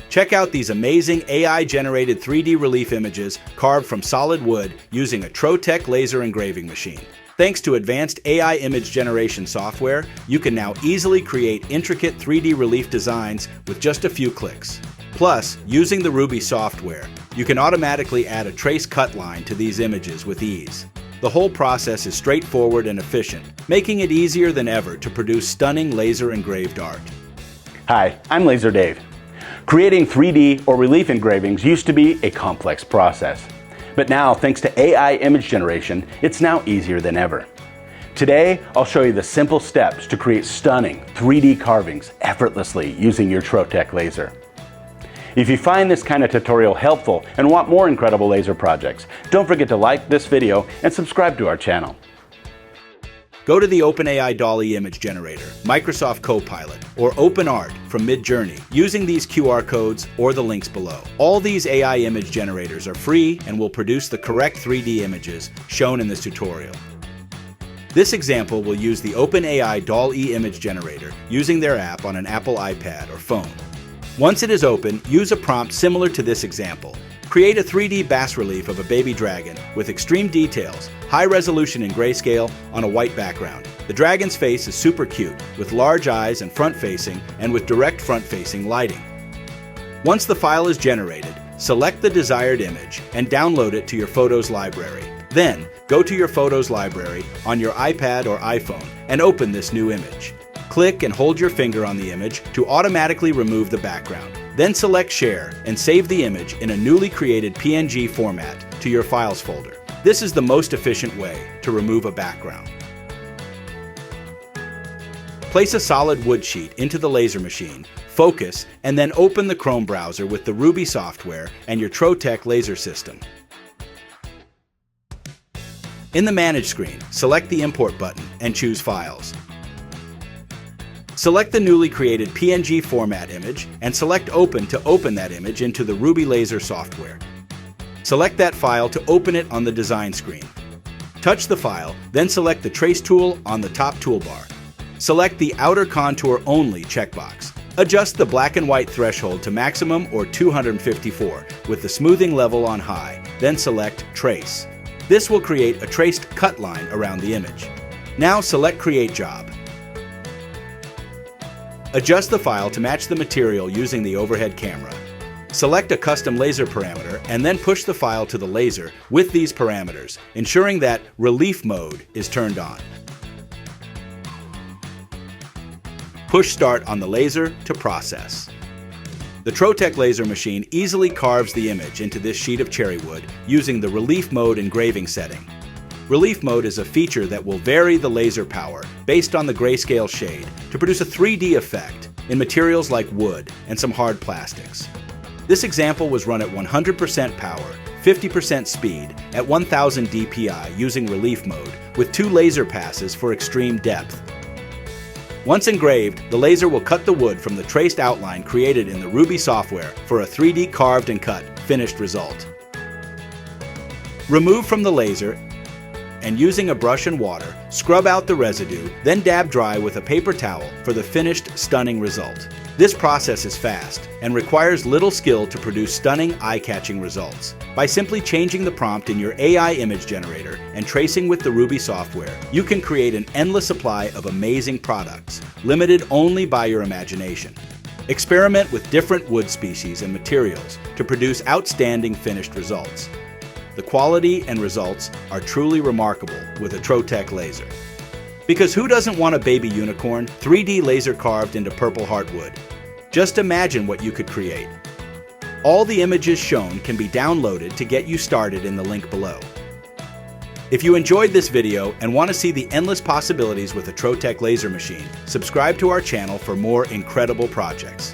Check out these amazing AI-generated 3D relief images carved from solid wood using a Trotec laser engraving machine. Thanks to advanced AI image generation software, you can now easily create intricate 3D relief designs with just a few clicks. Plus, using the Ruby software, you can automatically add a trace cut line to these images with ease. The whole process is straightforward and efficient, making it easier than ever to produce stunning laser-engraved art. Hi, I'm Laser Dave. Creating 3D or relief engravings used to be a complex process. But now, thanks to AI image generation, it's now easier than ever. Today, I'll show you the simple steps to create stunning 3D carvings effortlessly using your Trotec laser. If you find this kind of tutorial helpful and want more incredible laser projects, don't forget to like this video and subscribe to our channel. Go to the OpenAI Dall.E image generator, Microsoft Copilot, or OpenArt from Midjourney using these QR codes or the links below. All these AI image generators are free and will produce the correct 3D images shown in this tutorial. This example will use the OpenAI Dall.E image generator using their app on an Apple iPad or phone. Once it is open, use a prompt similar to this example. Create a 3D bas-relief of a baby dragon with extreme details, high resolution in grayscale on a white background. The dragon's face is super cute, with large eyes and front-facing and with direct front-facing lighting. Once the file is generated, select the desired image and download it to your Photos library. Then, go to your Photos library on your iPad or iPhone and open this new image. Click and hold your finger on the image to automatically remove the background. Then select Share and save the image in a newly created PNG format to your Files folder. This is the most efficient way to remove a background. Place a solid wood sheet into the laser machine, focus, and then open the Chrome browser with the Ruby software and your Trotec laser system. In the Manage screen, select the Import button and choose Files. Select the newly created PNG format image and select Open to open that image into the Ruby Laser software. Select that file to open it on the design screen. Touch the file, then select the Trace tool on the top toolbar. Select the Outer Contour Only checkbox. Adjust the black and white threshold to maximum or 254 with the smoothing level on high, then select Trace. This will create a traced cut line around the image. Now select Create Job. Adjust the file to match the material using the overhead camera. Select a custom laser parameter and then push the file to the laser with these parameters, ensuring that Relief mode is turned on. Push Start on the laser to process. The Trotec laser machine easily carves the image into this sheet of cherry wood using the Relief mode engraving setting. Relief mode is a feature that will vary the laser power based on the grayscale shade to produce a 3D effect in materials like wood and some hard plastics. This example was run at 100% power, 50% speed, at 1000 dpi using Relief mode with 2 laser passes for extreme depth. Once engraved, the laser will cut the wood from the traced outline created in the Ruby software for a 3D carved and cut finished result. Remove from the laser and using a brush and water, scrub out the residue, then dab dry with a paper towel for the finished, stunning result. This process is fast and requires little skill to produce stunning, eye-catching results. By simply changing the prompt in your AI image generator and tracing with the Ruby software, you can create an endless supply of amazing products, limited only by your imagination. Experiment with different wood species and materials to produce outstanding finished results. The quality and results are truly remarkable with a Trotec laser. Because who doesn't want a baby unicorn 3D laser carved into purple heartwood? Just imagine what you could create. All the images shown can be downloaded to get you started in the link below. If you enjoyed this video and want to see the endless possibilities with a Trotec laser machine, subscribe to our channel for more incredible projects.